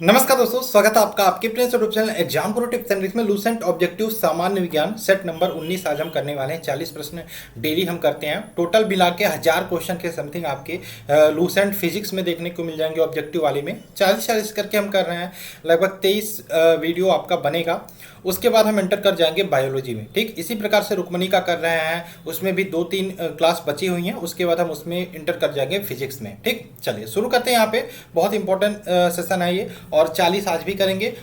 नमस्कार दोस्तों, स्वागत है आपका आपके place YouTube channel exam Guru tips and tricks में लूसेंट ऑब्जेक्टिव सामान्य विज्ञान सेट नंबर 19 आज हम करने वाले हैं। 40 प्रश्न डेली हम करते हैं। टोटल मिला के 1000 क्वेश्चन के समथिंग आपके लूसेंट फिजिक्स में देखने को मिल जाएंगे। ऑब्जेक्टिव वाले में 40 करके हम कर रहे हैं। लगभग 23 वीडियो आपका बनेगा। उसके बाद हम एंटर कर जाएंगे बायोलॉजी में। ठीक इसी प्रकार से रुक्मणी का कर रहे हैं, उसमें भी 2-3 क्लास बची हुई हैं। उसके बाद हम उसमें एंटर कर जाएंगे फिजिक्स में। ठीक चलिए शुरू करते हैं। यहाँ पे बहुत इंपॉर्टेंट सेशन है ये, और 40 आज भी करेंगे।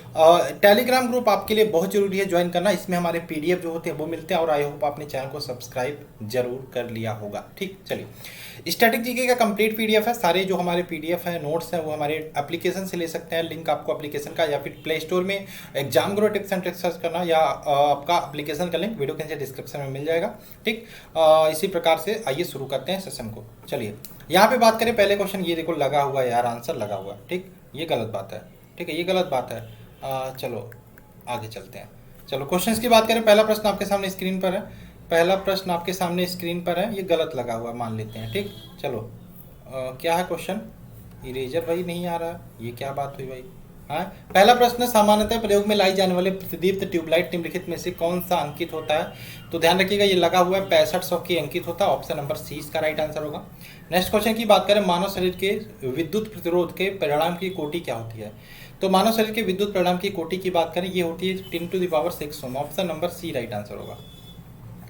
टेलीग्राम ग्रुप आपके लिए बहुत जरूरी है ज्वाइन करना। इसमें हमारे पीडीएफ जो होते हैं वो मिलते हैं, और आई होप आपने चैनल को सब्सक्राइब जरूर कर लिया होगा। ठीक चलिए, स्टैटिक जीके का कंप्लीट पीडीएफ है। सारे जो हमारे पीडीएफ है, नोट्स हैं, वो हमारे एप्लीकेशन से ले सकते हैं। लिंक आपको एप्लीकेशन का या फिर प्ले स्टोर में exam Guru tips and tricks search करना, या आपका एप्लीकेशन का लिंक वीडियो के नीचे डिस्क्रिप्शन में मिल जाएगा। ठीक इसी प्रकार से आइए शुरू करते हैं सेशन को। चलिए यहाँ पे बात करें, पहले क्वेश्चन ये देखो लगा हुआ है यार, आंसर लगा हुआ है। ठीक ये गलत बात है। ठीक है ये गलत बात है। चलो आगे चलते हैं। चलो क्वेश्चंस की बात करें, पहला प्रश्न आपके सामने स्क्रीन पर है। पहला प्रश्न आपके सामने स्क्रीन पर है, ये गलत लगा हुआ मान लेते हैं। ठीक चलो क्या है क्वेश्चन? इरेजर भाई नहीं आ रहा, ये क्या बात हुई भाई? हाँ, पहला प्रश्न, सामान्यतः प्रयोग में लाई जाने वाले प्रतिदीप्त ट्यूबलाइट निम्नलिखित में से कौन सा अंकित होता है? तो ध्यान रखिएगा ये लगा हुआ है 6500 की अंकित होता है। ऑप्शन नंबर सी इसका राइट आंसर होगा। नेक्स्ट क्वेश्चन की बात करें, मानव शरीर के विद्युत प्रतिरोध के परिणाम की कोटि क्या होती है? तो मानव शरीर के विद्युत परिणाम की कोटि की बात करें, ये होती है 10⁻6 ohm. Option number C right answer होगा।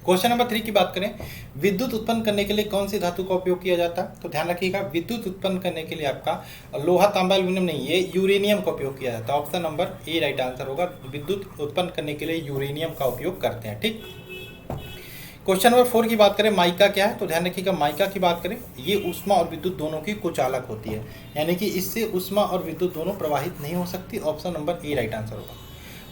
क्वेश्चन नंबर 3 की बात करें, विद्युत उत्पन्न करने के लिए कौन सी धातु का उपयोग किया जाता है? तो ध्यान रखिएगा विद्युत उत्पन्न करने के लिए आपका लोहा, तांबा, एल्यूमिनियम नहीं, ये यूरेनियम का उपयोग किया जाता है। Option number A right answer होगा। विद्युत उत्पन्न करने के लिए यूरेनियम का उपयोग करते हैं। ठीक क्वेश्चन नंबर 4 की बात करें, माइका क्या है? तो ध्यान रखिएगा माइका की बात करें, ये ऊष्मा और विद्युत दोनों की कुचालक होती है, यानी कि इससे ऊष्मा और विद्युत दोनों प्रवाहित नहीं हो सकती। Option number A right answer होगा।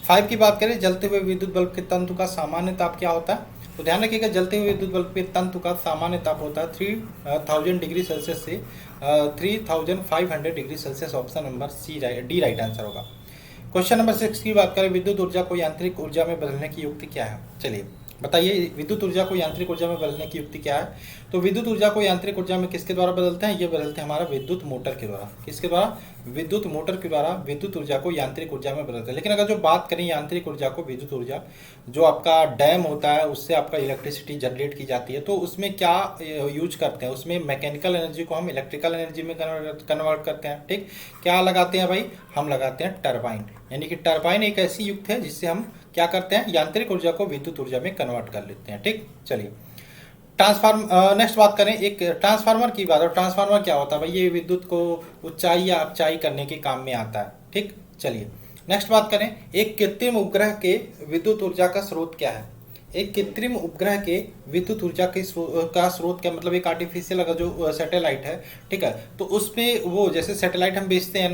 5 की बात करें, जलते हुए विद्युत बल्ब के तंतु का सामान्य ताप क्या होता है? तो ध्यान रखिएगा जलते हुए विद्युत बल्ब के तंतु का सामान्य ताप होता है 3000 डिग्री सेल्सियस से 3500 degree Celsius. Option number C D right answer होगा। क्वेश्चन नंबर 6 की बात करें, विद्युत ऊर्जा को यांत्रिक ऊर्जा में बदलने की युक्ति क्या है? चलिए बताइए, विद्युत ऊर्जा को यांत्रिक ऊर्जा में बदलने की युक्ति क्या है? तो विद्युत ऊर्जा को यांत्रिक ऊर्जा में किसके द्वारा बदलते हैं? ये बदलते हैं हमारा विद्युत मोटर के द्वारा। किसके द्वारा? विद्युत मोटर के द्वारा विद्युत ऊर्जा को यांत्रिक ऊर्जा में बदलते हैं। लेकिन अगर जो बात करें यांत्रिक ऊर्जा को, विद्युत ऊर्जा जो आपका डैम होता है उससे आपका इलेक्ट्रिसिटी जनरेट की जाती है, तो उसमें क्या यूज करते हैं? उसमें मैकेनिकल एनर्जी को हम इलेक्ट्रिकल एनर्जी में कन्वर्ट करते हैं। ठीक क्या लगाते हैं भाई? हम लगाते हैं टरबाइन। यानी कि टरबाइन एक ऐसी युक्त है जिससे हम क्या करते हैं? यांत्रिक ऊर्जा को विद्युत ऊर्जा में कन्वर्ट कर लेते हैं। ठीक चलिए नेक्स्ट बात करें, एक ट्रांसफार्मर की बात। और ट्रांसफार्मर क्या होता है भाई? ये विद्युत को ऊंचाई या अपचाई करने के काम में आता है। ठीक चलिए नेक्स्ट बात करें, एक कृत्रिम उपग्रह के विद्युत ऊर्जा का स्रोत क्या है? एक कृत्रिम उपग्रह के विद्युत ऊर्जा के का स्रोत क्या मतलब? एक आर्टिफिशियल अगर जो सैटेलाइट है, ठीक है, तो उसमें वो जैसे सैटेलाइट हम भेजते हैं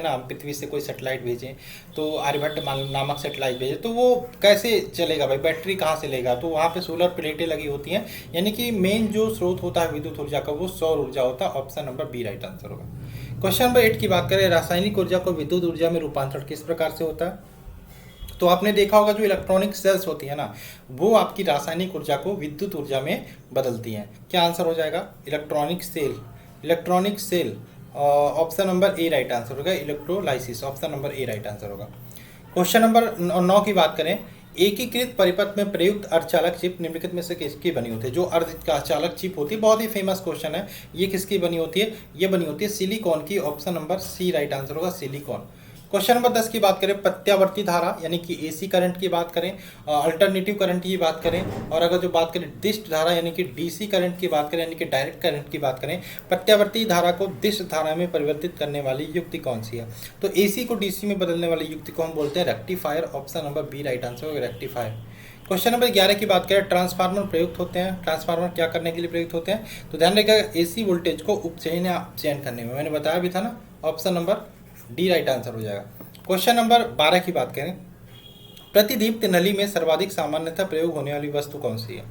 ना, हम पृथ्वी से कोई सैटेलाइट भेजें, तो आर्यभट्ट नामक सैटेलाइट भेजें, तो वो कैसे चलेगा भाई? बैटरी कहाँ से लेगा? तो वहाँ पे सोलर प्लेटें लगी होती हैं। यानी कि मेन जो स्रोत होता है विद्युत ऊर्जा का वो सौर ऊर्जा होता है। Option number B right answer होगा। क्वेश्चन नंबर 8 की बात करें, रासायनिक ऊर्जा को विद्युत ऊर्जा में रूपांतरण किस प्रकार से होता है? तो आपने देखा होगा जो इलेक्ट्रॉनिक सेल्स होती है ना, वो आपकी रासायनिक ऊर्जा को विद्युत ऊर्जा में बदलती हैं। क्या आंसर हो जाएगा? Electronic cell. Electronic cell option number A right answer होगा। Electrolysis option number A right answer होगा। क्वेश्चन नंबर 9 की बात करें, एकीकृत परिपथ में प्रयुक्त अर्धचालक चिप निम्नलिखित में से किसकी बनी होती है? जो अर्धचालक चिप होती है, बहुत ही फेमस क्वेश्चन है, ये किसकी बनी होती है? ये बनी होती है सिलिकॉन की। Option number C right answer होगा, सिलिकॉन। क्वेश्चन नंबर 10 की बात करें, प्रत्यावर्ती धारा यानी कि एसी करंट की बात करें, अल्टरनेटिव करंट की बात करें, और अगर जो बात करें दिष्ट धारा यानी कि डीसी करंट की बात करें, यानी कि डायरेक्ट करंट की बात करें, प्रत्यावर्ती धारा को दिष्ट धारा में परिवर्तित करने वाली युक्ति कौन सी है? तो एसी को डीसी में बदलने वाली युक्ति को हम बोलते हैं rectifier. Option number B right answer होगा, रेक्टिफायर। क्वेश्चन नंबर 11 की बात करें, ट्रांसफार्मर प्रयुक्त होते हैं। ट्रांसफार्मर क्या करने के लिए प्रयुक्त होते हैं? तो ध्यान रखिएगा एसी वोल्टेज को उपचयन या अपचयन करने में, मैंने बताया भी था ना। Option number D right answer हो जाएगा। क्वेश्चन नंबर 12 की बात करें, प्रतिदीप्त नली में सर्वाधिक सामान्यतः प्रयोग होने वाली वस्तु कौन सी है?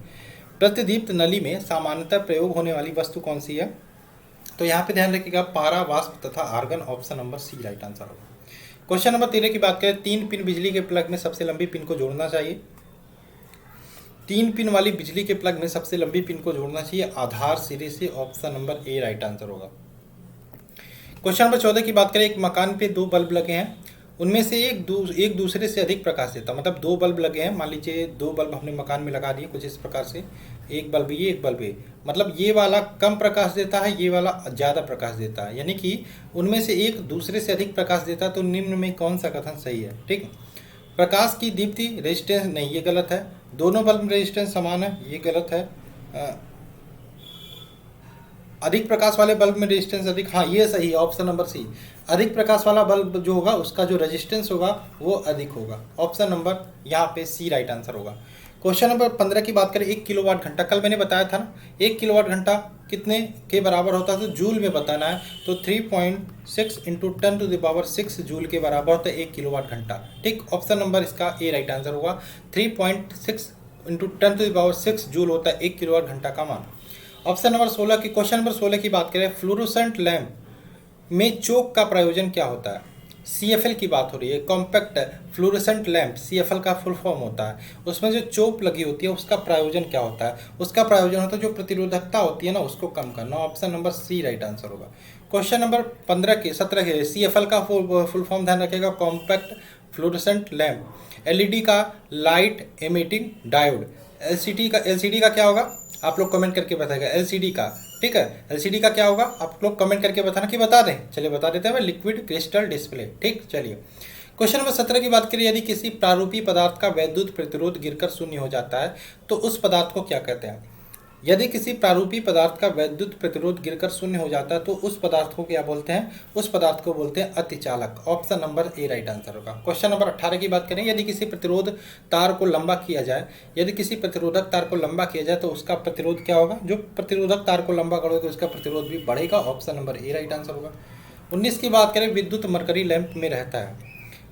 प्रतिदीप्त नली में सामान्यतः प्रयोग होने वाली वस्तु कौन सी है? तो यहाँ पे ध्यान रखिएगा पारा, वाष्प तथा argon. Option number C right answer होगा। क्वेश्चन नंबर 13 की बात करें, 3 पिन बिजली के प्लग में सबसे लंबी पिन को जोड़ना चाहिए। 3 पिन वाली बिजली के प्लग में सबसे लंबी पिन को जोड़ना चाहिए आधार सिरे से। Option number A right answer होगा। क्वेश्चन नंबर 14 की बात करें, एक मकान पे दो बल्ब लगे हैं, उनमें से एक दूसरे से अधिक प्रकाश देता, मतलब दो बल्ब लगे हैं, मान लीजिए दो बल्ब हमने मकान में लगा दिए कुछ इस प्रकार से, एक बल्ब ये एक बल्ब ये, मतलब ये वाला कम प्रकाश देता है, ये वाला ज़्यादा प्रकाश देता है, यानी कि उनमें से एक दूसरे से अधिक प्रकाश देता है, तो निम्न में कौन सा कथन सही है। ठीक, प्रकाश की दीप्ति रेजिस्टेंस नहीं, ये गलत है। दोनों बल्ब में रेजिस्टेंस समान है, ये गलत है। अधिक प्रकाश वाले बल्ब में रेजिस्टेंस अधिक, हाँ ये सही है, ऑप्शन नंबर सी। अधिक प्रकाश वाला बल्ब जो होगा उसका जो रेजिस्टेंस होगा वो अधिक होगा, ऑप्शन नंबर यहाँ पे सी राइट आंसर होगा। क्वेश्चन नंबर 15 की बात करें, 1 किलोवाट घंटा, कल मैंने बताया था ना 1 किलोवाट घंटा कितने के बराबर होता है, तो जूल में बताना है, तो 3.6 इंटू 10⁻6 जूल के बराबर होता है 1 किलोवाट घंटा। ठीक, ऑप्शन नंबर इसका ए राइट आंसर होगा। 3.6 इंटू 10⁻6 जूल होता है 1 किलोवाट घंटा का मान। ऑप्शन नंबर 16 की, क्वेश्चन नंबर 16 की बात करें, फ्लोरोसेंट लैंप में चोक का प्रयोजन क्या होता है। CFL की बात हो रही है, कॉम्पैक्ट फ्लोरोसेंट लैंप CFL का फुल फॉर्म होता है, उसमें जो चोप लगी होती है उसका प्रयोजन क्या होता है, उसका प्रयोजन होता है जो प्रतिरोधकता होती है ना उसको कम करना, option number C right answer होगा। क्वेश्चन नंबर 17 के CFL का फुल फॉर्म ध्यान रखेगा, कॉम्पैक्ट फ्लोरोसेंट लैंप। LED का लाइट एमिटिंग डायोड। LCD का क्या होगा, आप लोग कमेंट करके बताएगा LCD का। ठीक है, LCD का क्या होगा आप लोग कमेंट करके बताना कि बता दें, चलिए बता देते हैं, लिक्विड क्रिस्टल डिस्प्ले। ठीक, चलिए क्वेश्चन नंबर 17 की बात करें, यदि किसी प्रारूपी पदार्थ का वैद्युत प्रतिरोध गिरकर शून्य हो जाता है तो उस पदार्थ को क्या कहते हैं। यदि किसी प्रारूपी पदार्थ का वैद्युत प्रतिरोध गिरकर शून्य हो जाता है तो उस पदार्थ को क्या बोलते हैं, उस पदार्थ को बोलते हैं अतिचालक, option number A right answer होगा। क्वेश्चन नंबर 18 की बात करें, यदि किसी प्रतिरोध तार को लंबा किया जाए, यदि किसी प्रतिरोधक तार को लंबा किया जाए तो उसका प्रतिरोध क्या होगा, जो प्रतिरोधक तार को लंबा करोगे तो उसका प्रतिरोध भी बढ़ेगा, option number A right answer होगा। 19 की बात करें, विद्युत मरकरी लैंप में रहता है,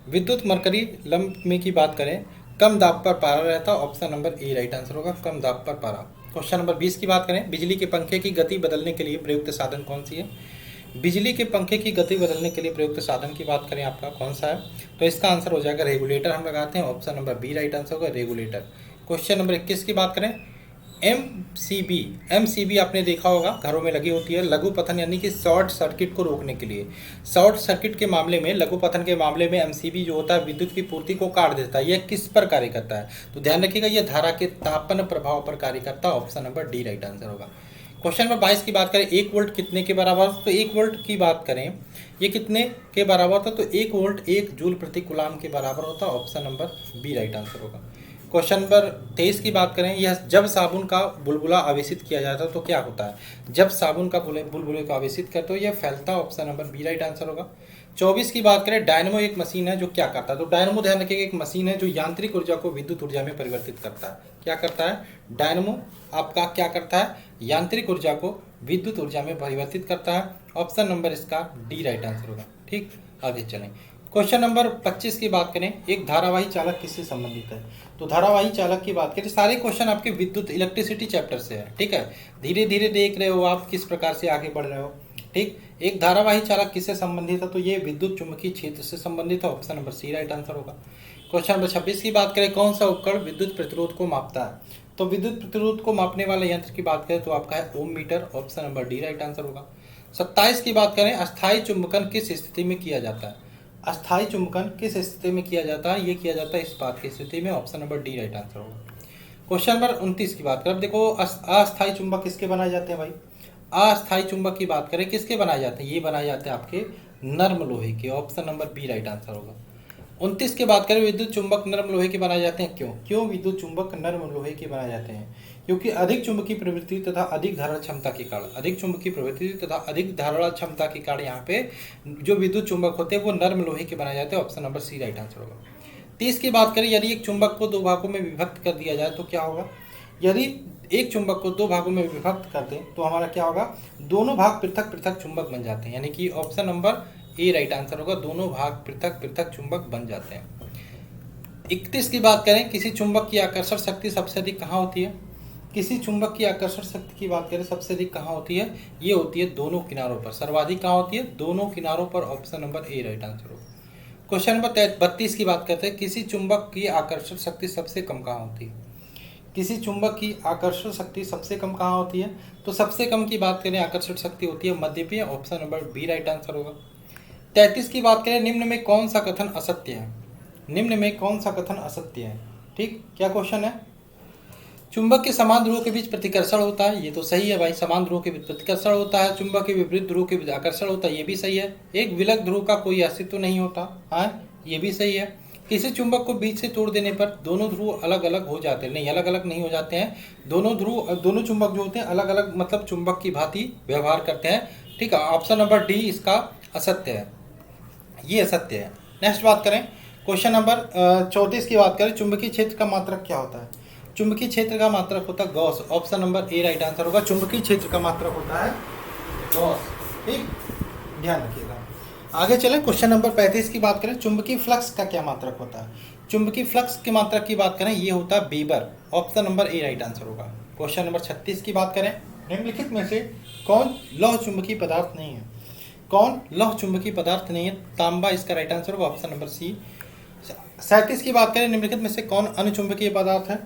विद्युत मरकरी लैंप में की बात करें कम दाब पर पारा रहता है, option number A right answer होगा, कम दाब पर पारा। क्वेश्चन नंबर 20 की बात करें, बिजली के पंखे की गति बदलने के लिए प्रयुक्त साधन कौन सी है। बिजली के पंखे की गति बदलने के लिए प्रयुक्त साधन की बात करें आपका कौन सा है, तो इसका आंसर हो जाएगा रेगुलेटर, हम लगाते हैं, option number B right answer होगा रेगुलेटर। क्वेश्चन नंबर 21 की बात करें, MCB आपने देखा होगा घरों में लगी होती है, लघु पतन यानी कि शॉर्ट सर्किट को रोकने के लिए। शॉर्ट सर्किट के मामले में, लघु पतन के मामले में MCB जो होता है विद्युत की पूर्ति को काट देता है। यह किस पर कार्य करता है, तो ध्यान रखिएगा यह धारा के तापन प्रभाव पर कार्य करता है, option number D right answer होगा। क्वेश्चन नंबर 22 की बात करें, 1 वोल्ट कितने के बराबर, तो 1 वोल्ट की बात करें ये कितने के बराबर होता है, तो 1 वोल्ट 1 जूल प्रति कूलाम के बराबर होता है, option number B right answer होगा। क्वेश्चन नंबर 23 की बात करें, यह जब साबुन का बुलबुला आवेशित किया जाता है तो क्या होता है, जब साबुन का बुलबुले को आवेशित करते हो यह फैलता है, option number B right answer होगा। 24 की बात करें, डायनमो एक मशीन है जो क्या करता है, तो डायनमो ध्यान रखिएगा एक मशीन है जो यांत्रिक ऊर्जा को विद्युत ऊर्जा में परिवर्तित करता है। क्या करता है डायनमो आपका, क्या करता है, यांत्रिक ऊर्जा को विद्युत ऊर्जा में परिवर्तित करता है, ऑप्शन नंबर इसका डी राइट आंसर होगा। ठीक, आगे चलें। क्वेश्चन नंबर 25 की बात करें, एक धारावाही चालक किससे संबंधित है, तो धारावाही चालक की बात करें, सारे क्वेश्चन आपके विद्युत इलेक्ट्रिसिटी चैप्टर से है। ठीक है, धीरे धीरे देख रहे हो आप किस प्रकार से आगे बढ़ रहे हो। ठीक, एक धारावाही चालक किससे संबंधित है, तो ये विद्युत चुंबकीय क्षेत्र से संबंधित है, option number C right answer होगा। क्वेश्चन नंबर 26 की बात करें, कौन सा उपकरण विद्युत प्रतिरोध को मापता है, तो विद्युत प्रतिरोध को मापने वाले यंत्र की बात करें तो आपका है ohm metre, option number D right answer होगा। 27 की बात करें, अस्थायी चुंबकन किस स्थिति में किया जाता है, अस्थायी चुंबकन किस स्थिति में किया जाता है, ये किया जाता है इस्पात की स्थिति में, option number D right answer होगा। क्वेश्चन नंबर 29 की बात करें, अब देखो अस्थायी चुंबक किसके बनाए जाते हैं भाई, अस्थायी चुंबक की बात करें किसके बनाए जाते हैं, ये बनाए जाते हैं आपके नर्म लोहे के, option number B right answer होगा। 29 की बात करें, विद्युत चुंबक नर्म लोहे के बनाए जाते हैं, क्यों विद्युत चुंबक नर्म लोहे के बनाए जाते हैं, क्योंकि अधिक चुंबकीय प्रवृत्ति तथा अधिक धारण क्षमता के कारण, अधिक चुंबकीय प्रवृत्ति तथा अधिक धारण क्षमता के कारण यहाँ पे जो विद्युत चुंबक होते हैं वो नर्म लोहे के बनाए जाते हैं, option number C right answer होगा। 30 की बात करें, यदि एक चुंबक को 2 भागों में विभक्त कर दिया जाए तो क्या होगा, यदि एक चुंबक को 2 भागों में विभक्त कर दें तो हमारा क्या होगा, दोनों भाग पृथक पृथक चुंबक बन जाते हैं, यानी कि option number A right answer होगा, दोनों भाग पृथक पृथक चुंबक बन जाते हैं। 31 की बात करें, किसी चुंबक की आकर्षण शक्ति सबसे अधिक कहाँ होती है, किसी चुंबक की आकर्षण शक्ति की बात करें सबसे अधिक कहाँ होती है, ये होती है दोनों किनारों पर, सर्वाधिक कहाँ होती है, दोनों किनारों पर, option number A right answer होगा। क्वेश्चन नंबर 32 की बात करते हैं, किसी चुंबक की आकर्षण शक्ति सबसे कम कहाँ होती है, किसी चुंबक की आकर्षण शक्ति सबसे कम कहाँ होती है? तो सबसे कम की बात करें आकर्षण शक्ति होती है मध्य पे, option number B right answer होगा। 33 की बात करें, निम्न में कौन सा कथन असत्य है? निम्न में कौन सा कथन असत्य है? ठीक, क्या क्वेश्चन है? चुंबक के समान ध्रुवों के बीच प्रतिकर्षण होता है, ये तो सही है भाई, समान ध्रुवों के बीच प्रतिकर्षण होता है। चुंबक के विपरीत ध्रुव के बीच आकर्षण होता है, ये भी सही है। एक विलग ध्रुव का कोई अस्तित्व नहीं होता, हाँ ये भी सही है। किसी चुंबक को बीच से तोड़ देने पर दोनों ध्रुव अलग अलग हो जाते हैं, नहीं अलग अलग नहीं हो जाते हैं। दोनों चुंबक जो होते हैं अलग अलग मतलब चुंबक की भांति व्यवहार करते हैं। ठीक है, ऑप्शन नंबर डी इसका असत्य है, ये असत्य है। नेक्स्ट बात करें, क्वेश्चन नंबर 34 की बात करें, चुंबकीय क्षेत्र का मात्रक क्या होता है? चुंबकीय क्षेत्र का मात्रक होता है Gauss, option number A right answer होगा। चुंबकीय क्षेत्र का मात्रक होता है गॉस, ठीक, ध्यान रखिएगा। आगे चलें, क्वेश्चन नंबर 35 की बात करें, चुंबकीय फ्लक्स का क्या मात्रक होता है? चुंबकीय फ्लक्स के मात्रक की बात करें, ये होता है weber, option number A right answer होगा। क्वेश्चन नंबर 36 की बात करें, निम्नलिखित में से कौन लौह चुंबकीय पदार्थ नहीं है? कौन लौह चुंबकीय पदार्थ नहीं है? तांबा इसका राइट आंसर होगा, ऑप्शन नंबर सी। 37 की बात करें, निम्नलिखित में से कौन अनुचुंबकीय पदार्थ है?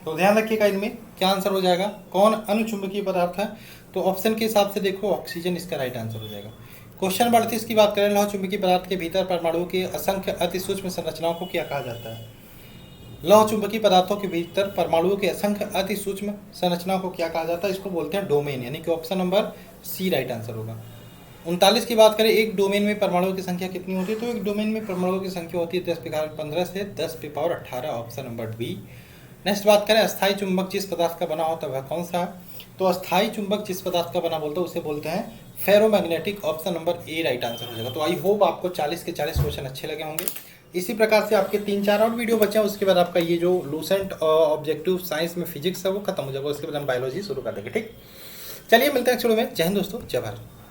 तो ध्यान रखिएगा, इनमें क्या आंसर हो जाएगा, कौन अनुचुंबकीय पदार्थ है? तो ऑप्शन के हिसाब से देखो ऑक्सीजन इसका राइट आंसर हो जाएगा। क्वेश्चन नंबर 38 की बात करें, लौह चुंबकीय पदार्थ के भीतर परमाणुओं के असंख्य अति सूक्ष्म संरचनाओं को क्या कहा जाता है? लौह चुंबकीय पदार्थों के भीतर परमाणुओं के असंख्य अति सूक्ष्म संरचनाओं को क्या कहा जाता है? इसको बोलते हैं डोमेन, यानी कि option number C right answer होगा। 39 की बात करें, एक डोमेन में परमाणुओं की संख्या कितनी होती है? तो एक डोमेन में परमाणुओं की संख्या होती है 10 पे पावर 15 से 10 पे power 18, option number B. Next बात करें, अस्थायी चुंबक जिस पदार्थ का बना होता है वह कौन सा है? तो अस्थायी चुंबक जिस पदार्थ का बना बोलते हैं उसे बोलते हैं ferromagnetic, option number A right answer हो जाएगा। तो आई होप आपको 40 के 40 क्वेश्चन अच्छे लगे होंगे। इसी प्रकार से आपके 3-4 और वीडियो बचे हैं, उसके बाद आपका ये जो लूसेंट ऑब्जेक्टिव साइंस में फिजिक्स है वो खत्म हो जाएगा, उसके बाद हम बायोलॉजी शुरू कर देंगे। ठीक, चलिए मिलते हैं शुरू में। जय हिंद दोस्तों, जय भारत।